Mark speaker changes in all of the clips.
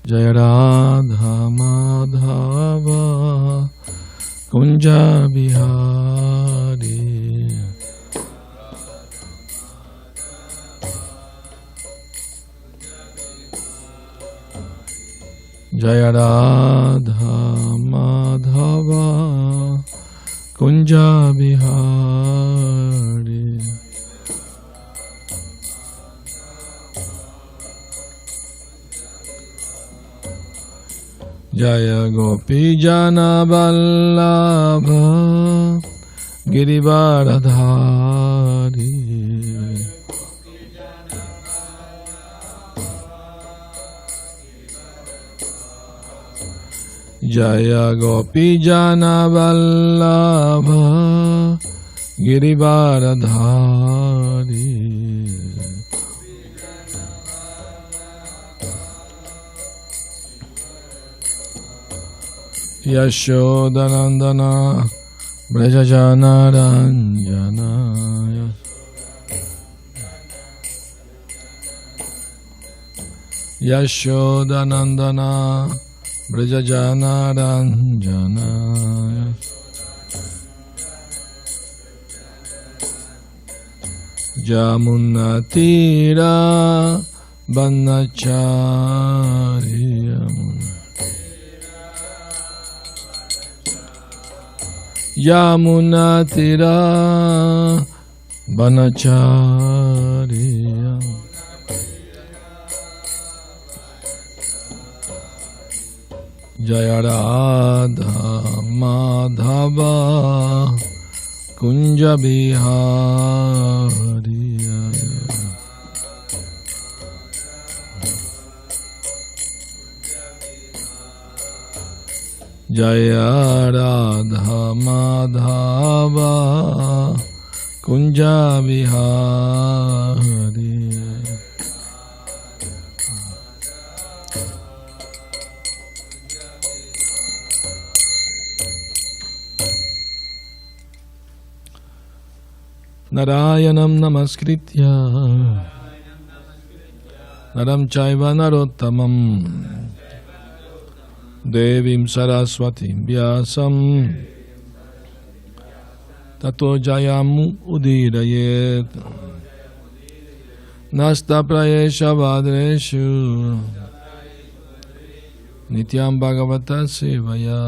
Speaker 1: Jaya Radha Madhava Kunja Bihari. Jaya Radha Madhava Kunja Bihari. Jaya Gopi Jana Vallabha Girivaradhari. Jaya Gopi Jana Vallabha Girivaradhari. Yashodanandana Brajajana Ranjana. Yashodanandana Brajajana Ranjana. Jamunatira Banachari. Yamunatira Banachariya. Jaya Radha Madhava Kunja Bihariya. Jaya Radha Madhava Kunja Bihari. Narayanam Namaskritya Naram Chaiva Narottamam Devim Saraswatim Vyasam Tato Jayamu Udirayet Nasta Prayesha Vadreshu Nityam Bhagavata Sevaya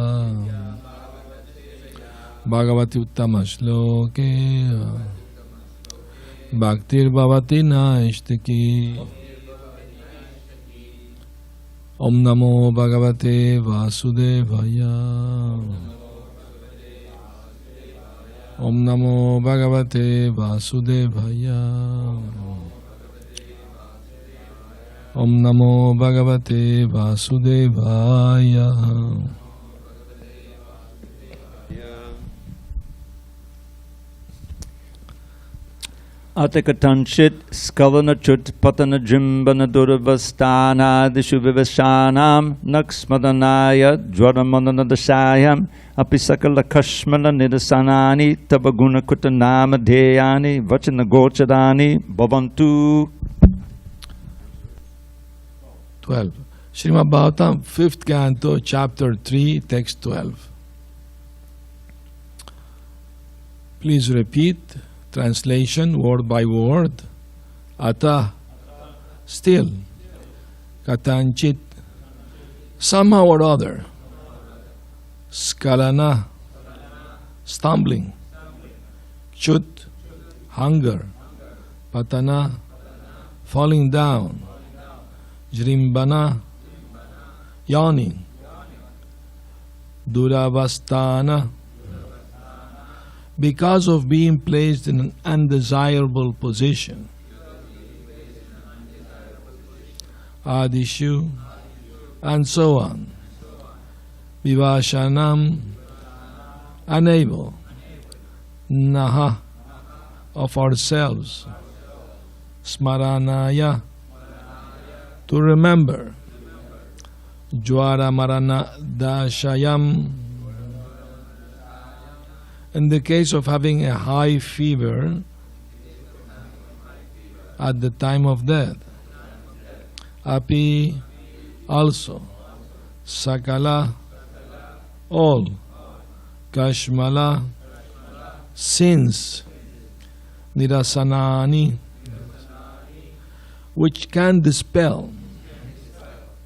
Speaker 1: Bhagavati Uttama Shloke Bhaktir Bhavati Naishtaki. Om Namo Bhagavate Vasudevaya. Om Namo Bhagavate Vasudevaya. Om Namo Bhagavate Vasudevaya.
Speaker 2: Atakatanchit skavanachut patana jimbana durvastana dishu vivashanam naksmadanaya jwaramananadashayam apisakala kashmala nidasanani tabaguna kutanama dheyani vachana gochadani bhavantu.
Speaker 1: 12. Srimad Bhagavatam, 5th canto, chapter 3, text 12. Please repeat. Translation word by word. Ata, still. Katanchit, somehow or other. Skalana, stumbling. Chut, hunger. Patana, falling down. Jrimbana, yawning. Duravastana, because of being placed in an undesirable position. Adishu, and so on. Vivashanam, unable. Naha, of ourselves. Smaranaya, to remember. Jwara marana dashayam, in the case of having a high fever at the time of death. Api, also sakala, all kashmala, sins, nirasanani, which can dispel,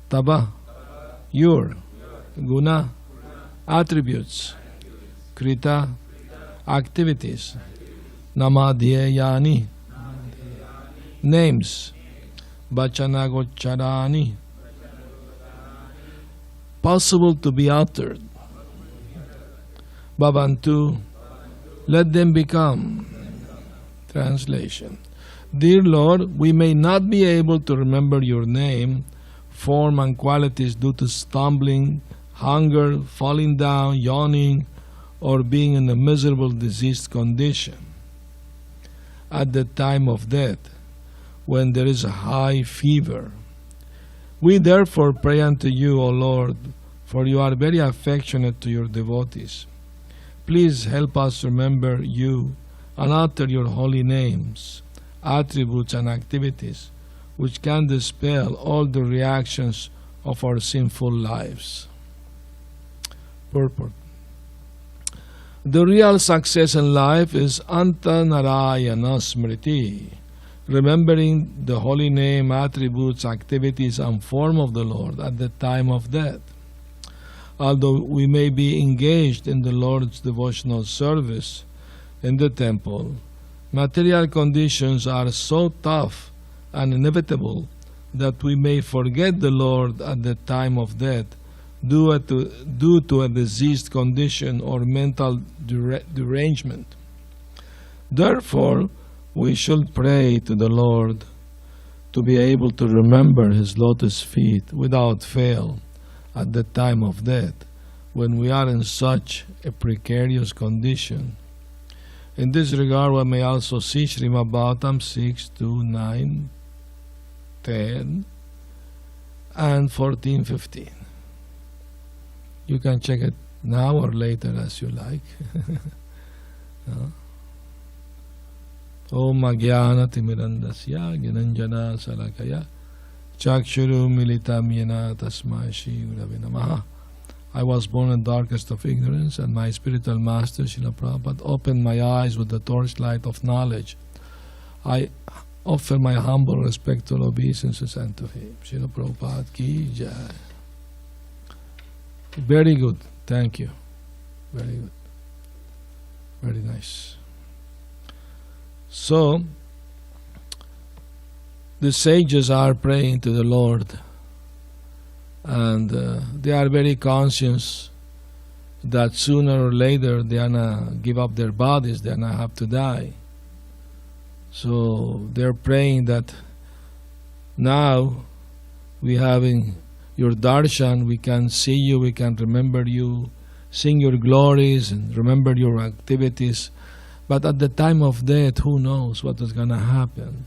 Speaker 1: tava, your, guna, attributes, krita, activities, namadhyayani, names, vachanagoccharani, possible to be uttered, bhavantu, let them become. Translation. Dear Lord, we may not be able to remember your name, form and qualities due to stumbling, hunger, falling down, yawning, or being in a miserable diseased condition. At the time of death, when there is a high fever. We therefore pray unto you, O Lord, for you are very affectionate to your devotees. Please help us remember you and utter your holy names, attributes and activities, which can dispel all the reactions of our sinful lives. Purport. The real success in life is anta-narayana smriti, remembering the holy name, attributes, activities, and form of the Lord at the time of death. Although we may be engaged in the Lord's devotional service in the temple, material conditions are so tough and inevitable that we may forget the Lord at the time of death due to a diseased condition or mental derangement. Therefore, we should pray to the Lord to be able to remember His lotus feet without fail at the time of death, when we are in such a precarious condition. In this regard, one may also see Srimad Bhagavatam 6, 2, 9, 10, and 14, 15. You can check it now or later as you like. Om Agyana Timirandasya Gyananjana Salakaya Chakshuru Militam Yena Tasmai Shri Gurave Namaha. I was born in darkest of ignorance, and my spiritual master, Srila Prabhupada, opened my eyes with the torchlight of knowledge. I offer my humble respectful obeisances unto him. Srila Prabhupada ki jai. Very good. Thank you. Very good. Very nice. So, the sages are praying to the Lord, and they are very conscious that sooner or later they are going to give up their bodies, they are going to have to die. So they're praying that now we having your darshan, we can see you, we can remember you, sing your glories and remember your activities. But at the time of death, who knows what is going to happen?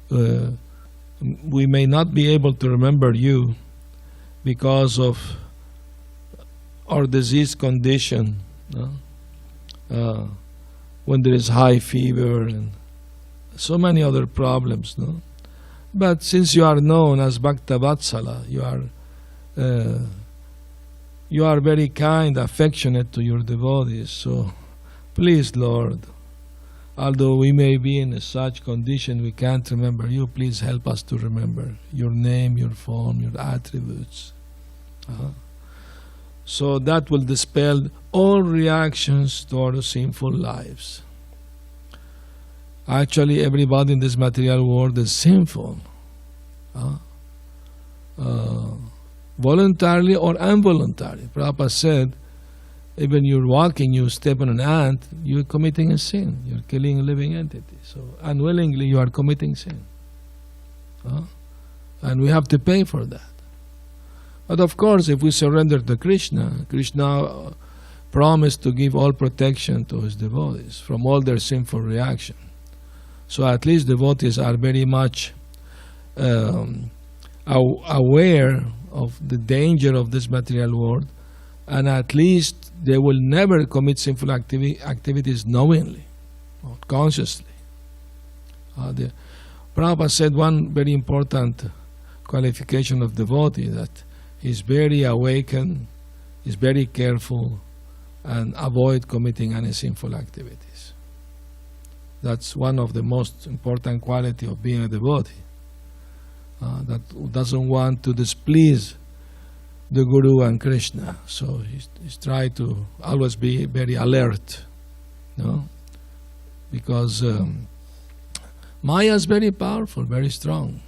Speaker 1: We may not be able to remember you because of our disease condition, when there is high fever and so many other problems. No? But since you are known as Bhakta Vatsala, you are very kind, affectionate to your devotees. So please, Lord, although we may be in such condition we can't remember you, please help us to remember your name, your form, your attributes. So that will dispel all reactions to our sinful lives. Actually, everybody in this material world is sinful. Voluntarily or involuntarily. Prabhupada said, even you're walking, you step on an ant, you're committing a sin. You're killing a living entity. So unwillingly you are committing sin. And we have to pay for that. But of course, if we surrender to Krishna, Krishna promised to give all protection to his devotees from all their sinful reaction. So at least devotees are very much aware of the danger of this material world, and at least they will never commit sinful activities knowingly or consciously. Prabhupada said one very important qualification of devotee, that he's very awakened, is very careful, and avoid committing any sinful activities. That's one of the most important quality of being a devotee. That doesn't want to displease the Guru and Krishna. So he's trying to always be very alert, because Maya is very powerful, very strong.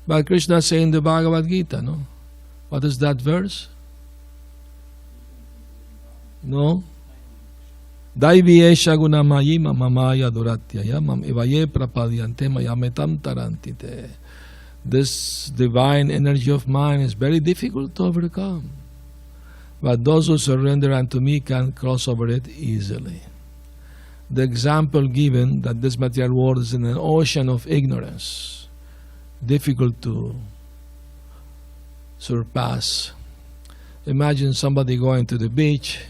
Speaker 1: But Krishna says in the Bhagavad Gita, what is that verse? No? Daiviyesha gunamayi mamamaya duratyaya mam ivaye prapadyante mayametam tarantite. This divine energy of mine is very difficult to overcome. But those who surrender unto me can cross over it easily. The example given that this material world is in an ocean of ignorance, difficult to surpass. Imagine somebody going to the beach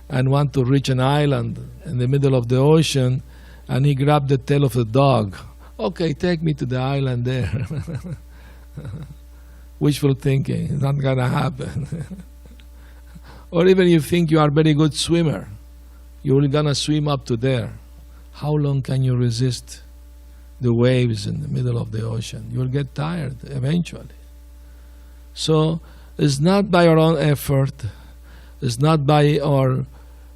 Speaker 1: and want to reach an island in the middle of the ocean, and he grabbed the tail of the dog. Okay, take me to the island there. Wishful thinking, it's not going to happen. Or even you think you are a very good swimmer, you're going to swim up to there. How long can you resist the waves in the middle of the ocean? You'll get tired eventually. So it's not by our own effort, it's not by our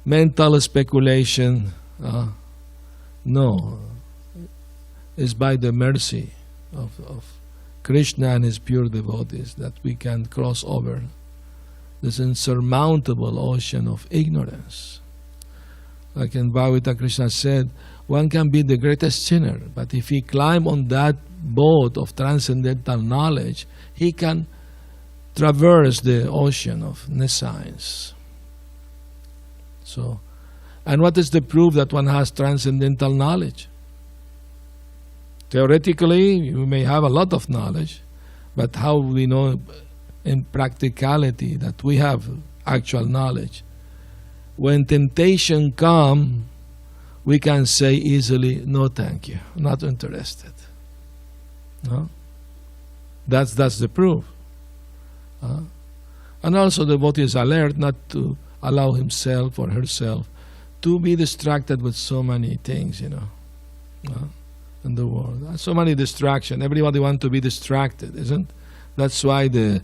Speaker 1: mental speculation, no. It's by the mercy of Krishna and his pure devotees that we can cross over this insurmountable ocean of ignorance. Like in Bhagavatam, Krishna said, one can be the greatest sinner, but if he climb on that boat of transcendental knowledge, he can traverse the ocean of nescience. So, and what is the proof that one has transcendental knowledge? Theoretically, you may have a lot of knowledge, but how we know in practicality that we have actual knowledge? When temptation comes, we can say easily, no thank you, not interested. No? That's the proof. And also the devotee is alert not to allow himself or herself to be distracted with so many things, in the world. So many distractions. Everybody wants to be distracted, isn't? That's why the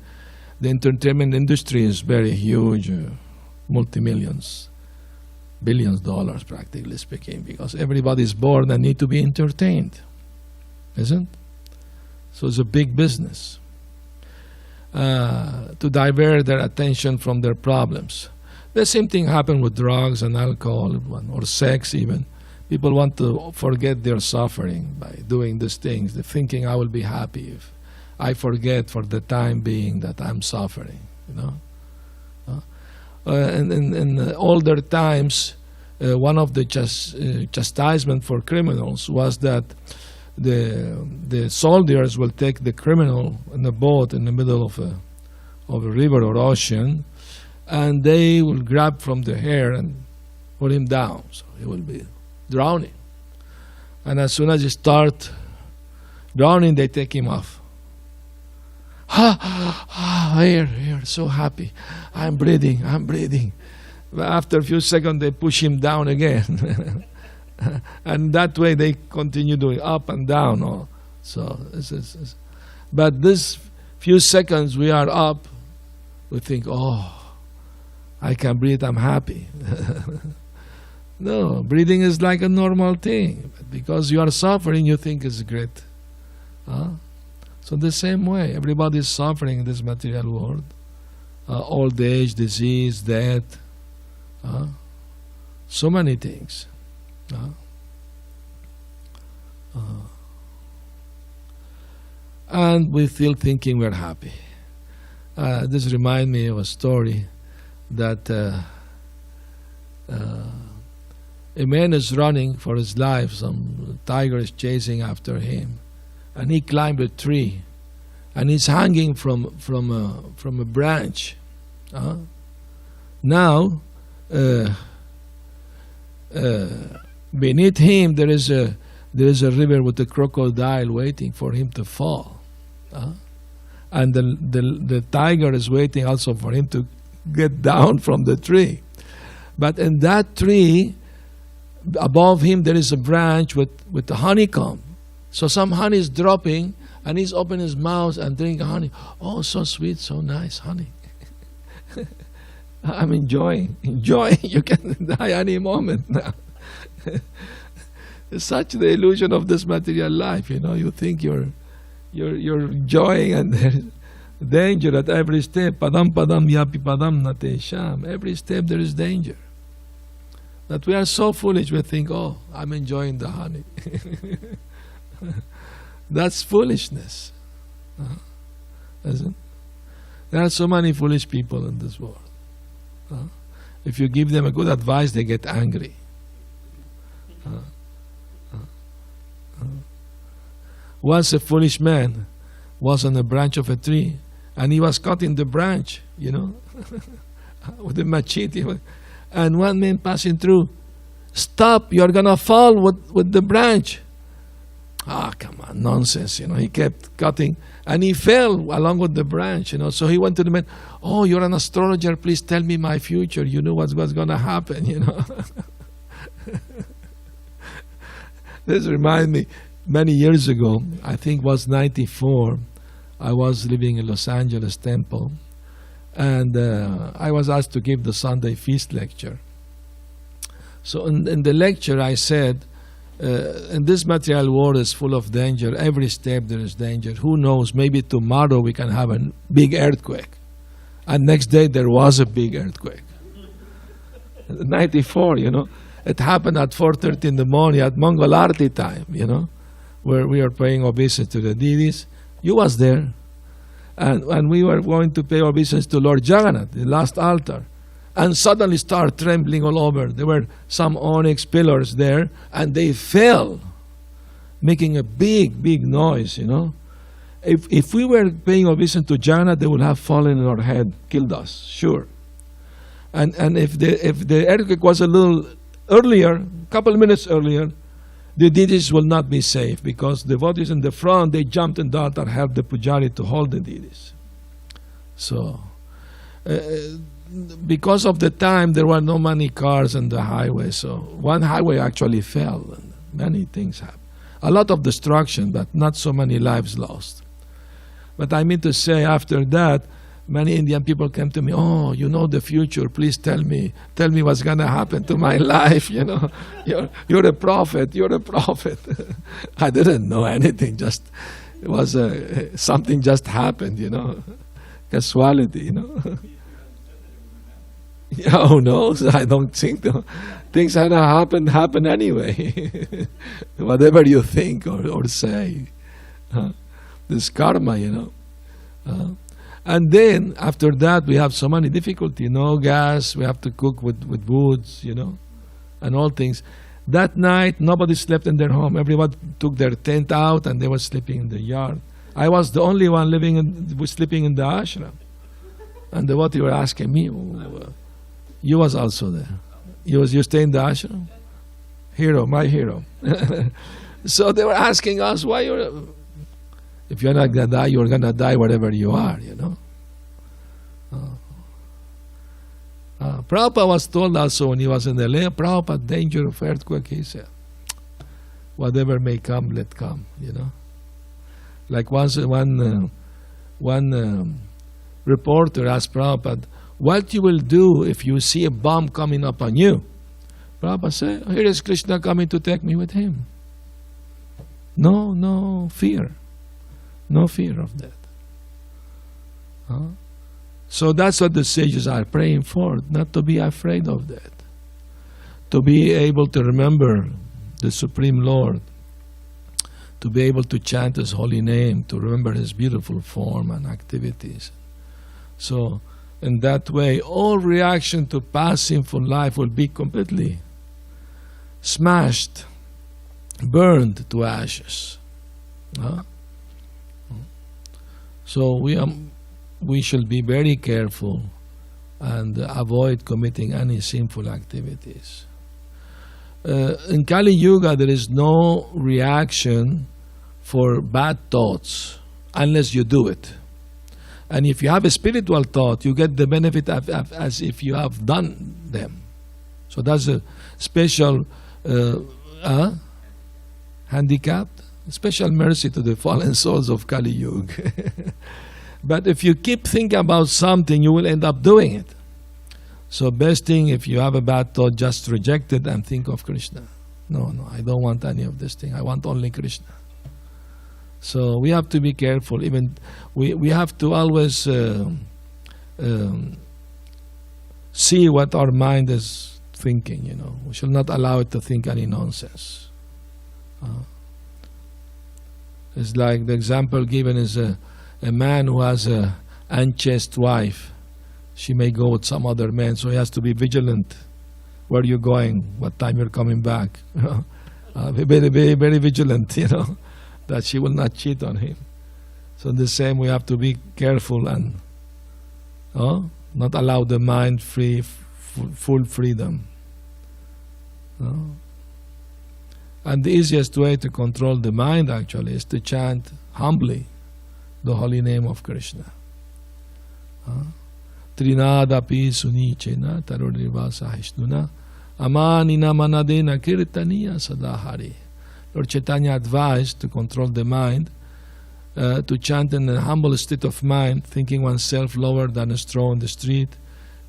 Speaker 1: entertainment industry is very huge, multi-millions, billions of dollars practically speaking, because everybody is bored and need to be entertained, isn't? So it's a big business to divert their attention from their problems. The same thing happened with drugs and alcohol or sex even. People want to forget their suffering by doing these things. They're thinking, I will be happy if I forget for the time being that I'm suffering. And in older times, one of the chastisement for criminals was that the soldiers will take the criminal in a boat in the middle of a river or ocean, and they will grab from the hair and put him down, so he will be drowning. And as soon as he starts drowning, they take him off. Here, so happy. I'm breathing. But after a few seconds, they push him down again. And that way they continue doing up and down. So, but this few seconds we are up, we think, I can breathe, I'm happy. No, breathing is like a normal thing. But because you are suffering, you think it's great. So the same way, everybody is suffering in this material world. Old age, disease, death. So many things. And we still thinking we're happy. This reminds me of a story that a man is running for his life. Some tiger is chasing after him, and he climbed a tree, and he's hanging from a branch. Now, beneath him there is a river with a crocodile waiting for him to fall. And the tiger is waiting also for him to get down from the tree. But in that tree, above him there is a branch with the honeycomb. So some honey is dropping, and he's opening his mouth and drinking honey. Oh, so sweet, so nice honey. I'm enjoying. You can die any moment now. It's such the illusion of this material life. You think you're enjoying, and there's danger at every step. Padam padam yapi padam nate sham. Every step there is danger. That we are so foolish, we think, oh, I'm enjoying the honey. That's foolishness. Isn't it? There are so many foolish people in this world. If you give them a good advice, they get angry. Once a foolish man was on a branch of a tree, and he was cutting the branch, with a machete. And one man passing through, stop, you're going to fall with the branch. Come on, nonsense, He kept cutting, and he fell along with the branch, So he went to the man, oh, you're an astrologer, please tell me my future. You know what's going to happen, This reminds me, many years ago, I think it was 94, I was living in Los Angeles Temple, and I was asked to give the Sunday feast lecture. So in the lecture I said, in this material world is full of danger. Every step there is danger. Who knows, maybe tomorrow we can have a big earthquake. And next day there was a big earthquake. 94, It happened at 4:30 in the morning at Mongol Arti time, where we are paying obeisance to the deities. You was there. And we were going to pay obeisance to Lord Jagannath, the last altar. And suddenly start trembling all over. There were some onyx pillars there, and they fell, making a big, big noise, If we were paying obeisance to Jagannath, they would have fallen on our head, killed us, sure. And if the earthquake was a little earlier, a couple of minutes earlier, the deities will not be safe, because the devotees in the front, they jumped in the altar, helped the pujari to hold the deities. So, because of the time, there were no many cars on the highway, so one highway actually fell, and many things happened. A lot of destruction, but not so many lives lost. But I mean to say, after that, many Indian people came to me, oh, you know the future, please tell me what's going to happen to my life, You're a prophet. I didn't know anything, it was something just happened, casualty, Who knows? I don't think things that happen anyway. Whatever you think or say. This karma, And then, after that, we have so many difficulties. No gas, we have to cook with woods, and all things. That night, nobody slept in their home. Everyone took their tent out, and they were sleeping in the yard. I was the only one sleeping in the ashram. And what you were asking me, you was also there. You stay in the ashram? Hero, my hero. So they were asking us, why if you're not going to die, you're going to die wherever you are, Prabhupada was told also when he was in LA, Prabhupada, danger of earthquake, he said, whatever may come, let come, Like once one reporter asked Prabhupada, what you will do if you see a bomb coming upon you? Prabhupada said, here is Krishna coming to take me with him. No fear. No fear of that. So that's what the sages are praying for, not to be afraid of that. To be able to remember the Supreme Lord, to be able to chant His holy name, to remember His beautiful form and activities. So, in that way, all reaction to past sinful life will be completely smashed, burned to ashes. So we should be very careful and avoid committing any sinful activities. In Kali Yuga, there is no reaction for bad thoughts, unless you do it. And if you have a spiritual thought, you get the benefit as if you have done them. So that's a special handicap, special mercy to the fallen souls of Kali Yuga. But if you keep thinking about something, you will end up doing it. So best thing, if you have a bad thought, just reject it and think of Krishna. No, I don't want any of this thing. I want only Krishna. So we have to be careful. Even we have to always see what our mind is thinking. We shall not allow it to think any nonsense. It's like the example given is a man who has an unchaste wife. She may go with some other man, so he has to be vigilant. Where are you going? What time you're coming back? Be very, very, very vigilant, that she will not cheat on him. So the same, we have to be careful and not allow the mind full freedom. And the easiest way to control the mind actually is to chant humbly the holy name of Krishna. Trinadapi sunichena tarodriva sahishnuna amanina manadena kirtaniya sadahari. Lord Chaitanya advised to control the mind, to chant in a humble state of mind, thinking oneself lower than a straw in the street,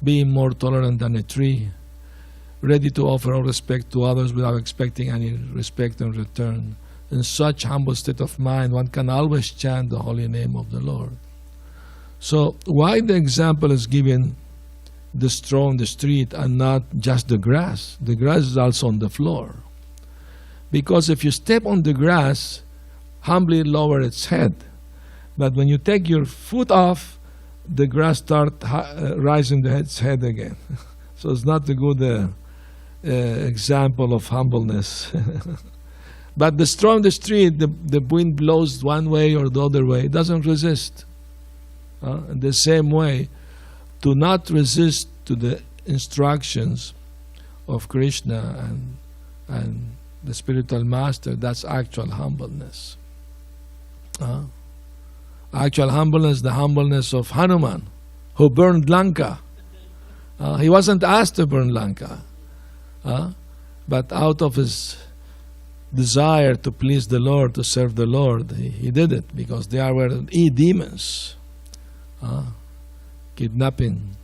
Speaker 1: being more tolerant than a tree, ready to offer all respect to others without expecting any respect in return. In such humble state of mind, one can always chant the holy name of the Lord. So why the example is given the straw on the street and not just the grass? The grass is also on the floor. Because if you step on the grass, humbly lower its head. But when you take your foot off, the grass starts rising its head again. So it's not a good example of humbleness. But the straw on the street, the wind blows one way or the other way. It doesn't resist. In the same way, to not resist to the instructions of Krishna and the spiritual master, that's actual humbleness. Actual humbleness, the humbleness of Hanuman, who burned Lanka. He wasn't asked to burn Lanka, but out of his desire to please the Lord, to serve the Lord, he did it, because there were demons kidnapping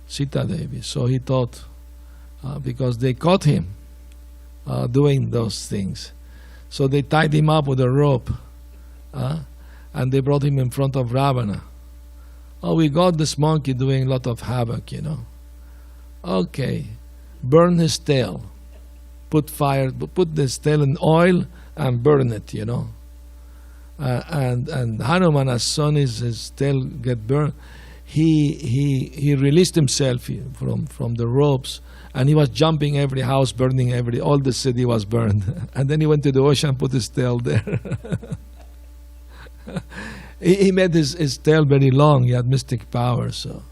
Speaker 1: Sita Devi. So he thought, because they caught him doing those things, so they tied him up with a rope, and they brought him in front of Ravana. Oh, we got this monkey doing a lot of havoc, Okay, burn his tail. Put this tail in oil and burn it, And Hanuman, as soon as his tail get burned, he released himself from the ropes, and he was jumping every house, burning all the city was burned. And then he went to the ocean, put his tail there. He made his tail very long. He had mystic power, so.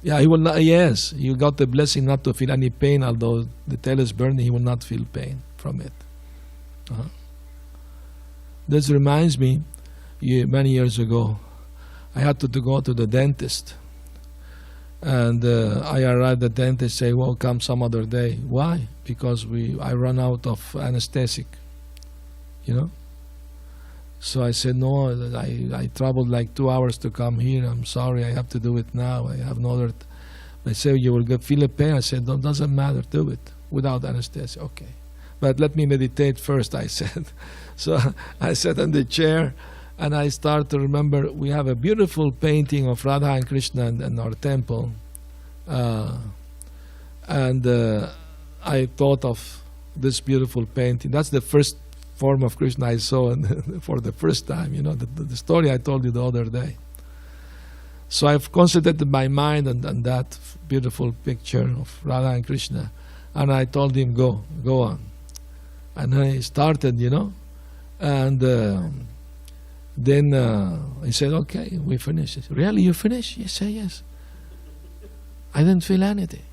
Speaker 1: Yeah, he will not. Yes, you got the blessing not to feel any pain. Although the tail is burning, he will not feel pain from it. This reminds me, many years ago, I had to go to the dentist, and I arrived at the dentist. Say, "Well, come some other day." Why? Because I run out of anesthetic. So I said, no, I traveled like 2 hours to come here. I'm sorry, I have to do it now. I have no other. They say, you will feel a pain. I said, no, doesn't matter, do it without anesthesia. Okay. But let me meditate first, I said. So I sat in the chair and I started to remember we have a beautiful painting of Radha and Krishna in our temple. And I thought of this beautiful painting. That's the first form of Krishna I saw for the first time, the story I told you the other day. So I've concentrated my mind on that beautiful picture of Radha and Krishna, and I told him, go on. And I started, and then he said, okay, we finished. I said, really, you finished? Yes, yes. I didn't feel anything.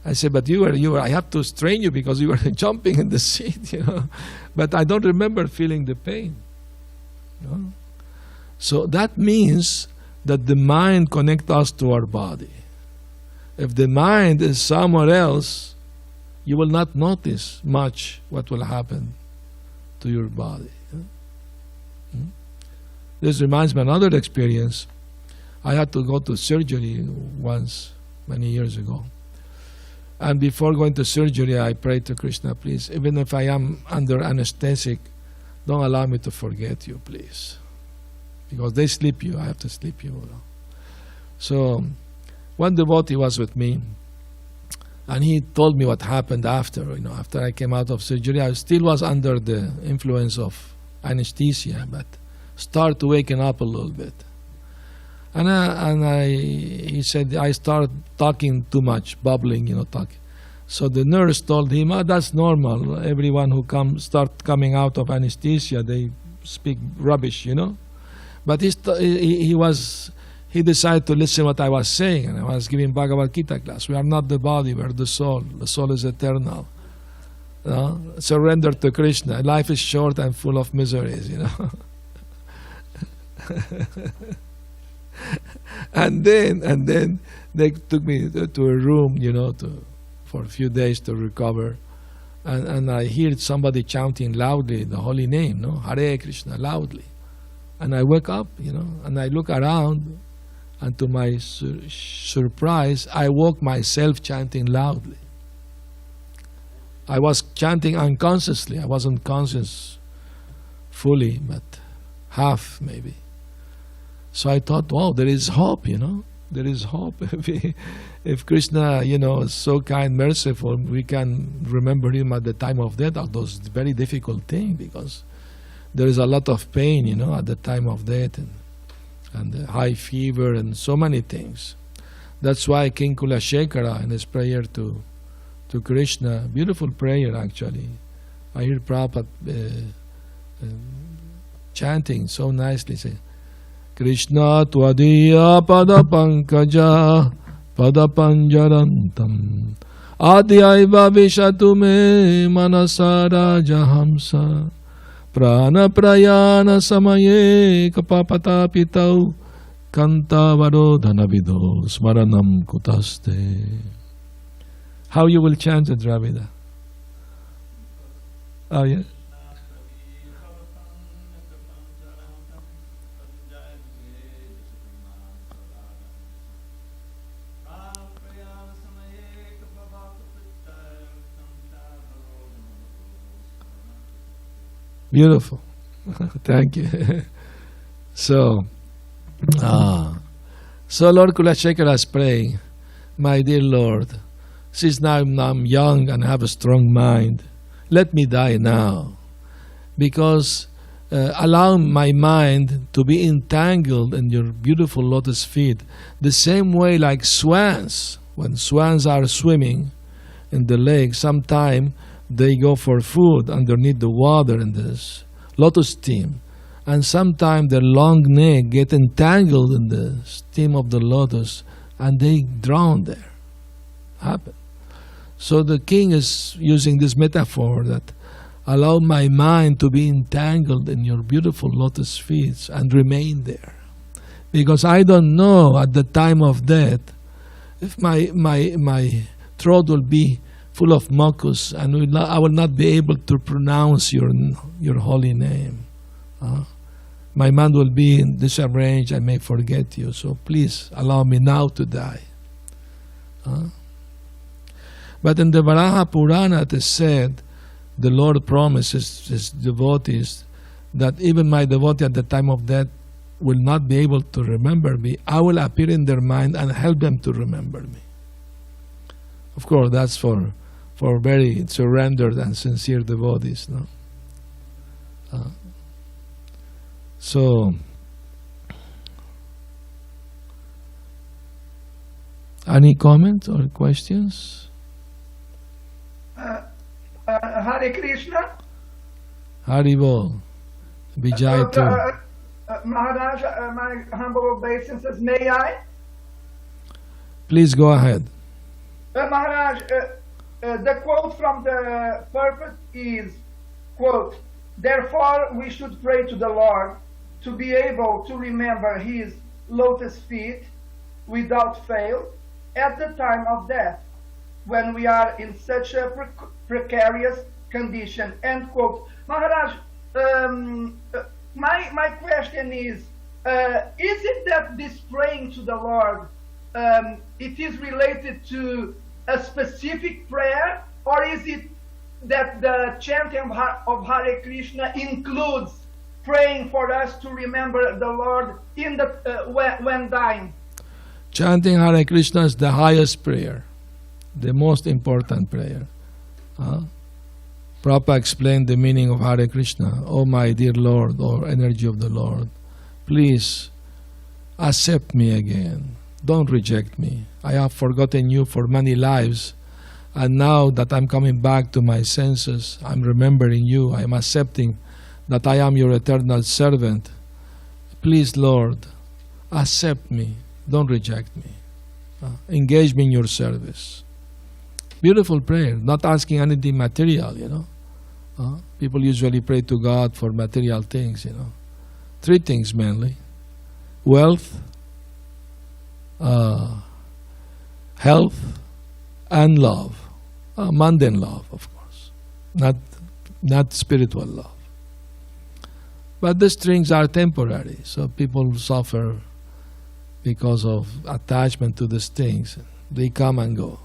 Speaker 1: I said, but you were, I have to strain you because you were jumping in the seat, But I don't remember feeling the pain. So that means that the mind connects us to our body. If the mind is somewhere else, you will not notice much what will happen to your body. This reminds me of another experience. I had to go to surgery once, many years ago. And before going to surgery, I prayed to Krishna, please, even if I am under anesthetic, don't allow me to forget you, please. Because they sleep you, I have to sleep you. So, one devotee was with me, and he told me what happened after. After I came out of surgery, I still was under the influence of anesthesia, but started waking up a little bit. He said, I started talking too much, bubbling, talking. So the nurse told him, that's normal. Everyone who start coming out of anesthesia, they speak rubbish, But he decided to listen what I was saying, and I was giving Bhagavad Gita class. We are not the body, we are the soul. The soul is eternal. Surrender to Krishna. Life is short and full of miseries, And then they took me to a room, for a few days to recover. And I heard somebody chanting loudly the holy name, Hare Krishna, loudly. And I wake up, and I look around, and to my surprise, I woke myself chanting loudly. I was chanting unconsciously. I wasn't conscious fully, but half maybe. So I thought, wow, there is hope, There is hope. If Krishna, is so kind, merciful, we can remember him at the time of death, although it's a very difficult thing because there is a lot of pain, at the time of death and high fever and so many things. That's why King Kulasekhara in his prayer to Krishna, beautiful prayer actually. I hear Prabhupada chanting so nicely, say, Krishna tvadiya-pada-pankaja-panjarantam adyaiva visatu me manasa-raja-hamsah prana-prayana-samaye kapha-vata-pittaih kanthavarodhana-vidhau smaranam kutas. How you will chant it, Dravida? Oh, yeah. Beautiful. Thank you. So Lord Kulasekhara is praying, my dear Lord, since now I'm young and have a strong mind, let me die now. Because allow my mind to be entangled in your beautiful lotus feet, the same way like swans. When swans are swimming in the lake, sometime they go for food underneath the water in this lotus steam. And sometimes their long neck get entangled in the steam of the lotus and they drown there. Happen. So the king is using this metaphor that allow my mind to be entangled in your beautiful lotus feet and remain there. Because I don't know at the time of death if my throat will be full of mucus, and I will not be able to pronounce your holy name. My mind will be disarranged, I may forget you, so please allow me now to die. But in the Varaha Purana it is said, the Lord promises his devotees that even my devotee at the time of death will not be able to remember me. I will appear in their mind and help them to remember me. Of course, that's for very surrendered and sincere devotees. No? So, any comments or questions?
Speaker 3: Hare Krishna.
Speaker 1: Haribol. Vijay too.
Speaker 3: Maharaj, my humble obeisances, may I?
Speaker 1: Please go ahead.
Speaker 3: Maharaj, the quote from the purpose is, quote, therefore we should pray to the Lord to be able to remember His lotus feet without fail at the time of death, when we are in such a precarious condition, end quote. Maharaj, my question is it that this praying to the Lord, it is related to a specific prayer, or is it that the chanting of Hare Krishna includes praying for us to remember the Lord in the when dying?
Speaker 1: Chanting Hare Krishna is the highest prayer, the most important prayer. Prabhupada explained the meaning of Hare Krishna. Oh my dear Lord, or energy of the Lord, please accept me again. Don't reject me. I have forgotten you for many lives, and now that I'm coming back to my senses, I'm remembering you. I'm accepting that I am your eternal servant. Please, Lord, accept me. Don't reject me. Engage me in your service. Beautiful prayer, not asking anything material, you know. People usually pray to God for material things, you know. Three things mainly: wealth, health, and love. Mundane love, of course, not spiritual love. But these things are temporary, so people suffer because of attachment to these things. They come and go.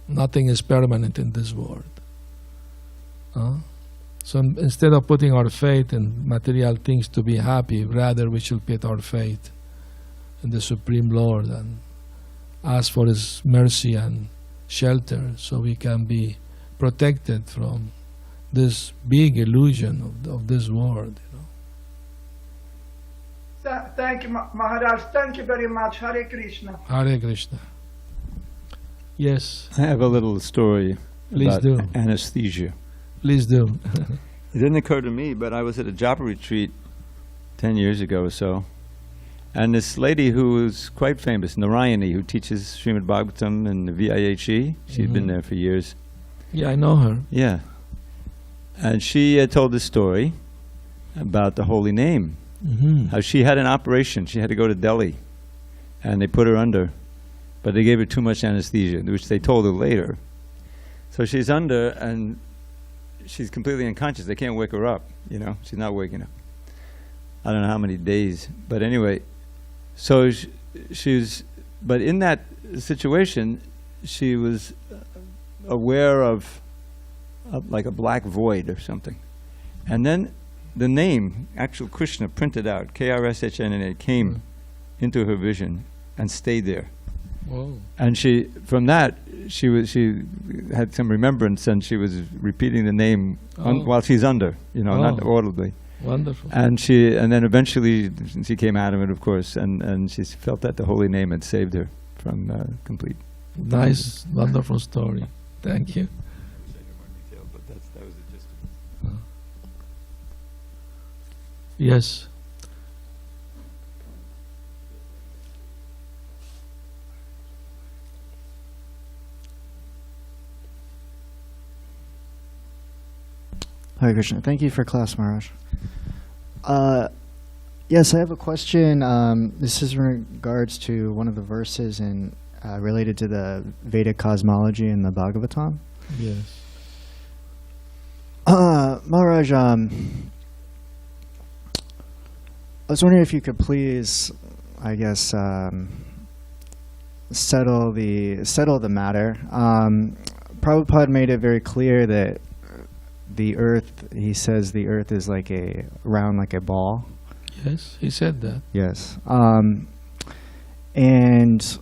Speaker 1: Nothing is permanent in this world. So instead of putting our faith in material things to be happy, rather we should put our faith in the Supreme Lord and ask for His mercy and shelter, so we can be protected from this big illusion of this world. You know.
Speaker 3: Thank you, Maharaj. Thank you very much. Hare Krishna.
Speaker 1: Hare Krishna. Yes.
Speaker 2: I have a little story
Speaker 1: Please
Speaker 2: about
Speaker 1: do.
Speaker 2: anesthesia.
Speaker 1: Please do.
Speaker 2: It didn't occur to me, but I was at a japa retreat 10 years ago or so, and this lady who was quite famous, Narayani, who teaches Srimad Bhagavatam in the VIHE, she'd been there for years.
Speaker 1: Yeah, I know her.
Speaker 2: Yeah. And she told this story about the holy name. How she had an operation. She had to go to Delhi, and they put her under, but they gave her too much anesthesia, which they told her later. So she's under, and she's completely unconscious. They can't wake her up, you know. She's not waking up. I don't know how many days, but anyway. So she's, but in that situation, she was aware of like a black void or something. And then the name, actual Krishna, printed out, K-R-S-H-N-A, came into her vision and stayed there.
Speaker 1: Whoa.
Speaker 2: And she, from that, she had some remembrance, and she was repeating the name while she's under, you know, not audibly.
Speaker 1: Wonderful.
Speaker 2: And then eventually she came out of it, of course, and she felt that the holy name had saved her from complete.
Speaker 1: Nice, wonderful story. Thank you. Yes.
Speaker 4: Hare Krishna. Thank you for class, Maharaj. Yes, I have a question. This is in regards to one of the verses in related to the Vedic cosmology in the Bhagavatam.
Speaker 1: Yes.
Speaker 4: Maharaj, I was wondering if you could please, I guess, settle the matter. Prabhupada made it very clear that the earth, he says the earth is like round like a ball.
Speaker 1: Yes, he said that.
Speaker 4: Yes. And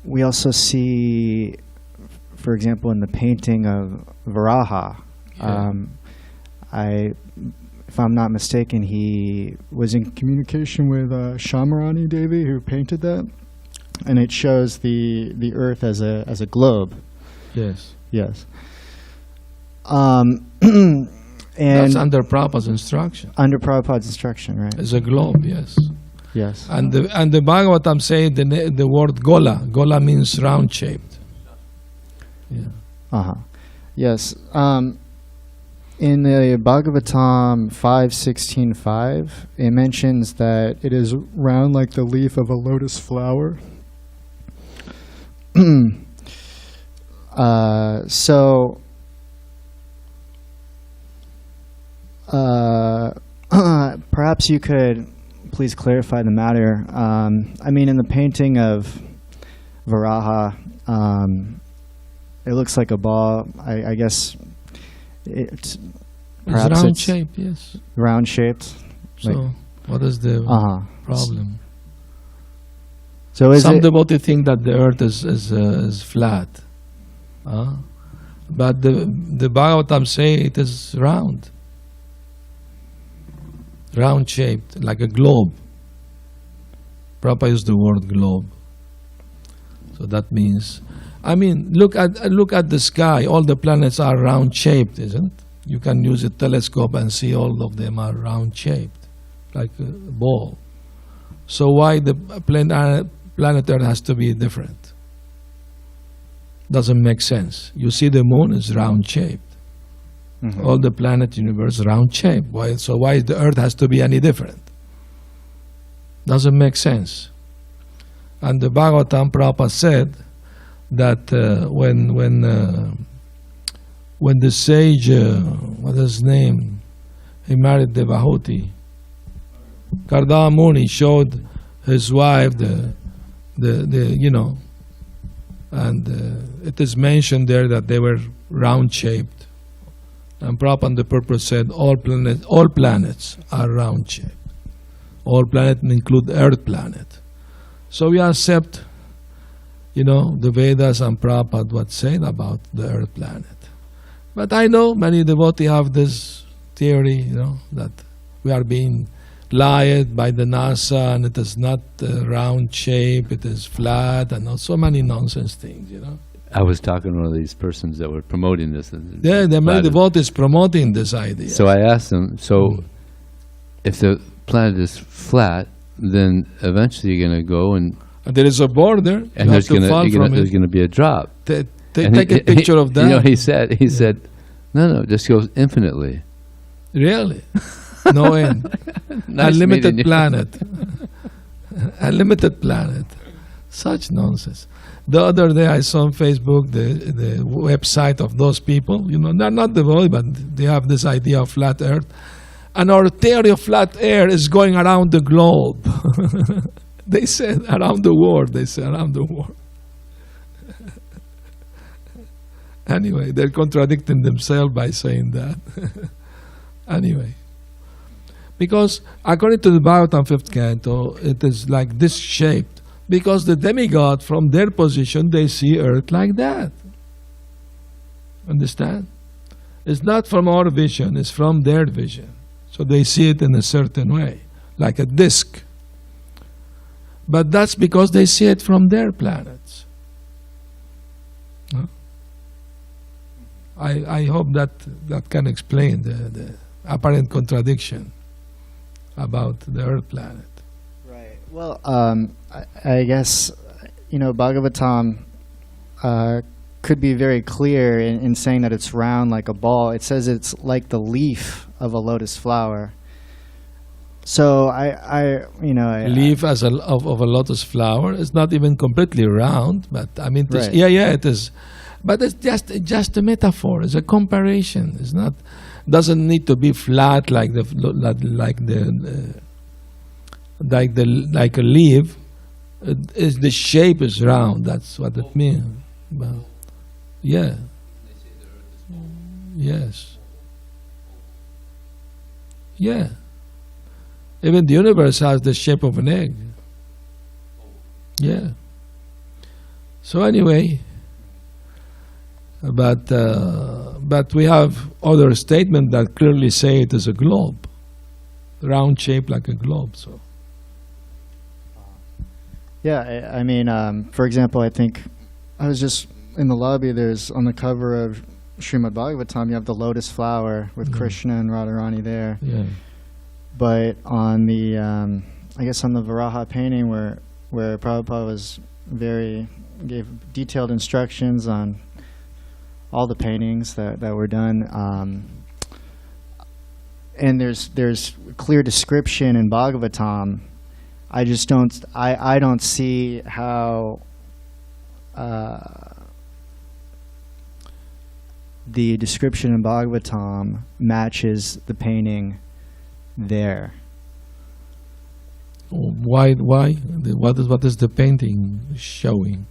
Speaker 4: we also see, for example, in the painting of Varaha, if I'm not mistaken, he was in communication with Shamarani Devi, who painted that, and it shows the earth as a globe.
Speaker 1: Yes.
Speaker 4: Yes.
Speaker 1: And that's under Prabhupada's instruction.
Speaker 4: Under Prabhupada's instruction, right?
Speaker 1: It's a globe, yes.
Speaker 4: Yes.
Speaker 1: And the Bhagavatam say the word gola. Gola means round shaped. Yeah.
Speaker 4: Yes. In the Bhagavatam 5.16.5, it mentions that it is round like the leaf of a lotus flower. So, perhaps you could please clarify the matter. I mean, in the painting of Varaha, it looks like a ball. I guess it's perhaps
Speaker 1: round shaped, yes.
Speaker 4: Round shaped.
Speaker 1: So, what is the problem?
Speaker 4: So is
Speaker 1: some devotees think that the earth is flat, but the Bhagavatam say it is round shaped, like a globe. Prabhupada used the word globe. So that means, I mean, look at the sky. All the planets are round shaped, isn't it? You can use a telescope and see all of them are round shaped, like a ball. So why the planet Earth has to be different? Doesn't make sense. You see the moon is round shaped. Mm-hmm. All the planet universe round shaped. Why the Earth has to be any different? Doesn't make sense. And the Bhagavatam Prabhupada said that when the sage, what is his name? He married Devahuti. Kardama Muni showed his wife the and it is mentioned there that they were round shaped. And Prabhupada on the purpose said all planets are round shaped. All planets include Earth planet. So we accept, the Vedas and Prabhupada what said about the Earth planet. But I know many devotees have this theory, that we are being lied by the NASA and it is not round shape, it is flat, and so many nonsense things,
Speaker 5: I was talking to one of these persons that were promoting this.
Speaker 1: Yeah, there are many devotees promoting this idea.
Speaker 5: So I asked them, if the planet is flat, then eventually you're going to go and
Speaker 1: there is a border,
Speaker 5: and there's going to be a drop.
Speaker 1: Take a picture of that.
Speaker 5: He said, no, just goes infinitely.
Speaker 1: Really? No end.
Speaker 5: Nice
Speaker 1: Unlimited planet. Unlimited planet. Such nonsense. The other day I saw on Facebook the website of those people. They're not devoted, but they have this idea of flat Earth. And our theory of flat Earth is going around the globe. They said around the world. Anyway, they're contradicting themselves by saying that. Anyway. Because according to the Bhagavatam 5th canto, it is like this shaped. Because the demigod, from their position, they see earth like that. Understand? It's not from our vision, it's from their vision. So they see it in a certain way, like a disc. But that's because they see it from their planets. I hope that can explain the apparent contradiction about the Earth planet.
Speaker 4: Right. Well, I guess, Bhagavatam could be very clear in saying that it's round like a ball. It says it's like the leaf of a lotus flower. So
Speaker 1: leaf of a lotus flower is not even completely round, but I mean,
Speaker 4: right.
Speaker 1: It is. But it's just a metaphor. It's a comparison. It's not. Doesn't need to be flat like a leaf. The shape is round. That's what it means. But, yeah. Yes. Yeah. Even the universe has the shape of an egg. Yeah. So anyway. But we have other statements that clearly say it is a globe, round shape like a globe. So,
Speaker 4: yeah, I mean, for example, I think I was just in the lobby. There's on the cover of Srimad Bhagavatam, you have the lotus flower with Krishna and Radharani there.
Speaker 1: Yeah.
Speaker 4: But on the, I guess on the Varaha painting, where Prabhupada gave detailed instructions on all the paintings that were done. And there's clear description in Bhagavatam. I just don't see how the description in Bhagavatam matches the painting there.
Speaker 1: Why? What is the painting showing?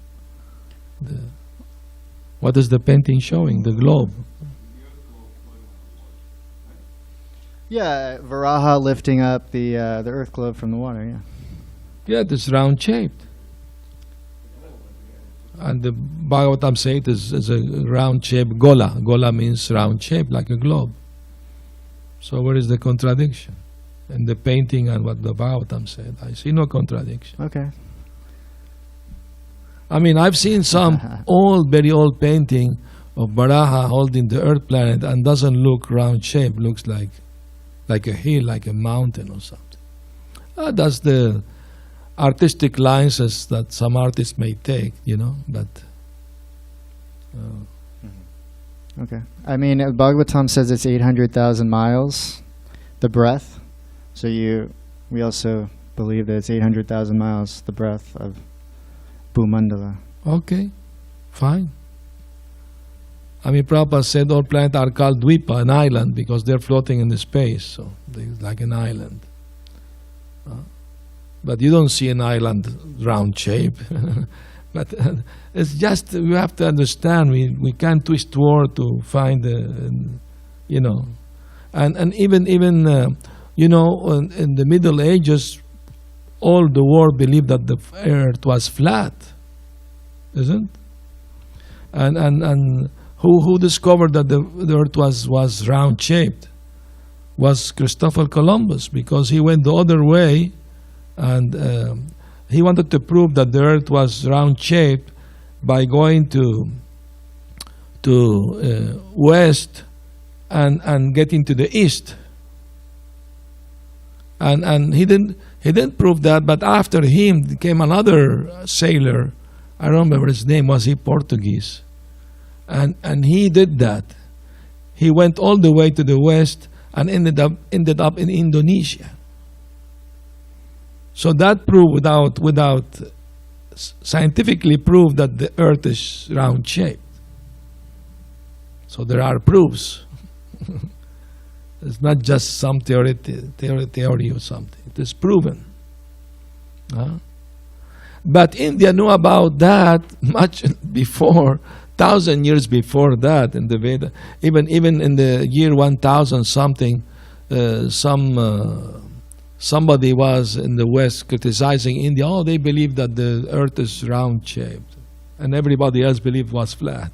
Speaker 1: What is the painting showing? The globe.
Speaker 4: Yeah, Varaha lifting up the earth globe from the water. Yeah.
Speaker 1: Yeah, it is round shaped. And the Bhagavatam says it is a round shaped gola. Gola means round shaped, like a globe. So where is the contradiction in the painting and what the Bhagavatam said? I see no contradiction.
Speaker 4: Okay.
Speaker 1: I mean, I've seen some very old painting of Varaha holding the earth planet and doesn't look round shaped, looks like a hill, like a mountain or something. That's the artistic licenses that some artists may take, but...
Speaker 4: Okay. I mean, Bhagavatam says it's 800,000 miles, the breadth. So we also believe that it's 800,000 miles, the breadth of Bhumandala.
Speaker 1: Okay, fine. I mean, Prabhupada said all planets are called Dvipa, an island, because they're floating in the space, so they're like an island. But you don't see an island round shape. But it's just, we have to understand, we can't twist word to find and even in the Middle Ages, all the world believed that the earth was flat, isn't? And who discovered that the earth was round shaped? Was Christopher Columbus, because he went the other way, and he wanted to prove that the earth was round shaped by going to west and getting to the east. And he didn't prove that, but after him came another sailor. I don't remember his name. Was he Portuguese? And he did that. He went all the way to the west and ended up in Indonesia. So that proved without scientifically proved that the earth is round shaped. So there are proofs. It's not just some theory or something. It is proven. But India knew about that much before, 1,000 years before that in the Veda. Even in the year 1000 something, somebody was in the West criticizing India. Oh, they believe that the earth is round shaped, and everybody else believed it was flat.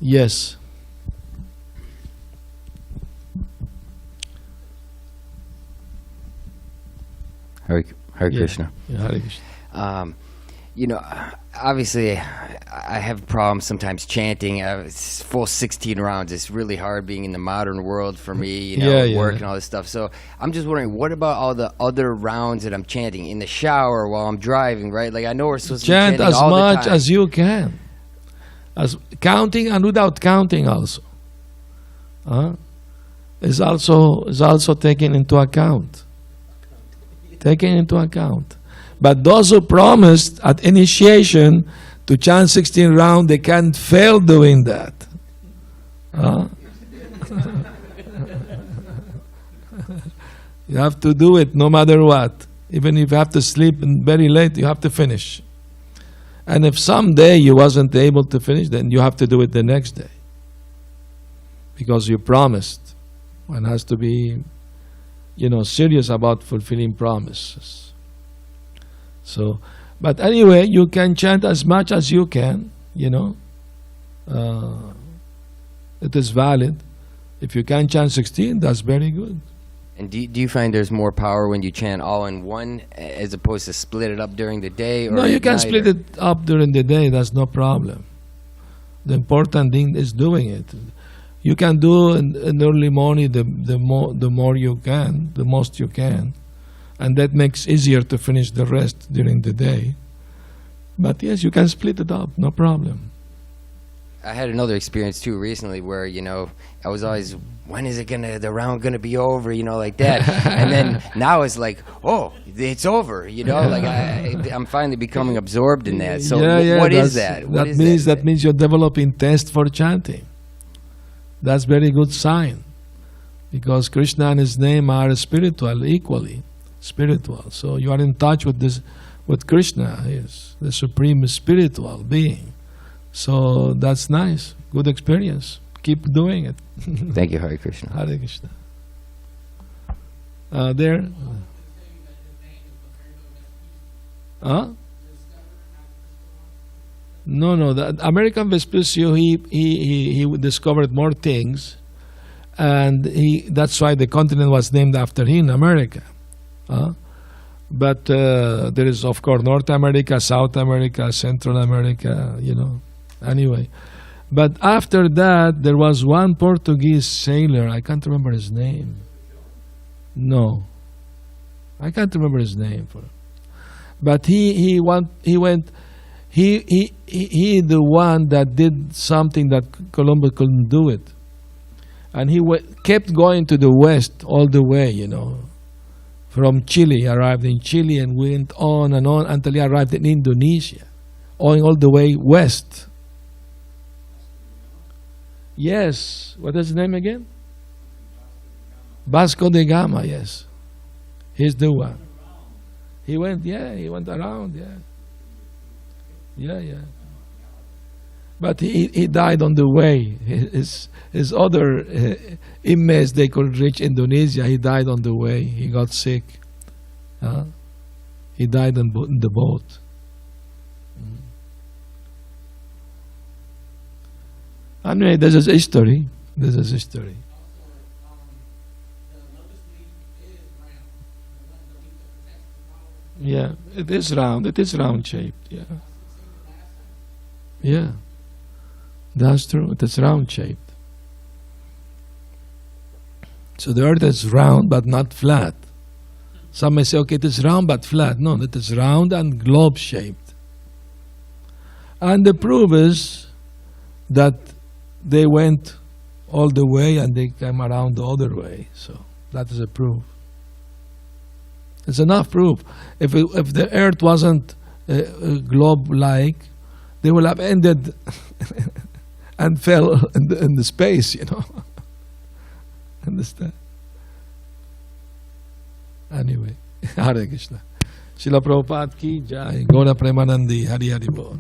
Speaker 1: Yes.
Speaker 6: Hare Krishna.
Speaker 1: Yeah, Hare Krishna.
Speaker 6: Obviously, I have problems sometimes chanting. It's full 16 rounds. It's really hard being in the modern world for me, work and all this stuff. So I'm just wondering, what about all the other rounds that I'm chanting in the shower while I'm driving, right? Like, I know we're supposed to be chanting
Speaker 1: as
Speaker 6: all
Speaker 1: much
Speaker 6: the time.
Speaker 1: as you can. As counting and without counting also. Is also taken into account. Taken into account. But those who promised at initiation to chant 16 rounds, they can't fail doing that. You have to do it no matter what. Even if you have to sleep very late, you have to finish. And if someday you wasn't able to finish, then you have to do it the next day. Because you promised. One has to be, serious about fulfilling promises. So, but anyway, you can chant as much as you can, It is valid. If you can chant 16, that's very good.
Speaker 6: And do you find there's more power when you chant all in one as opposed to split it up during the day? Or
Speaker 1: no, you can split it up during the day. That's no problem. The important thing is doing it. You can do in early morning the more you can, the most you can. And that makes easier to finish the rest during the day. But yes, you can split it up, no problem.
Speaker 6: I had another experience too recently where, I was always, when is the round gonna be over, like that. And then now it's like, oh, it's over, like I'm finally becoming absorbed in that. So what is that?
Speaker 1: That means you're developing taste for chanting. That's very good sign. Because Krishna and his name are spiritual, equally spiritual. So you are in touch with this, with Krishna, is the supreme spiritual being. So that's nice, good experience. Keep doing it.
Speaker 6: Thank you, Hare Krishna.
Speaker 1: Hare Krishna. There. Huh? No. The American Vespuccio, he discovered more things, and that's why the continent was named after him, America. But there is, of course, North America, South America, Central America, Anyway, but after that, there was one Portuguese sailor. I can't remember his name. No, I can't remember his name. But he the one that did something that Columbus couldn't do it, and he kept going to the west all the way. From Chile, arrived in Chile and went on and on until he arrived in Indonesia, going all the way west. Yes, what is his name again? Vasco da Gama, yes. He's the one. He went around, yeah. But he died on the way. His other inmates, they could reach Indonesia. He died on the way. He got sick. He died in the boat. Anyway, this is history. Yeah, it is round. It is round shaped. Yeah, that's true. It is round shaped. So the earth is round but not flat. Some may say, okay, it is round but flat. No, it is round and globe shaped. And the proof is that they went all the way and they came around the other way. So that is a proof. It's enough proof. If the earth wasn't globe-like, they would have ended and fell in the space, Understand? Anyway, Hare Krishna. Srila Prabhupada ki jai. Gaura Premanandi. Hari Hari Bol.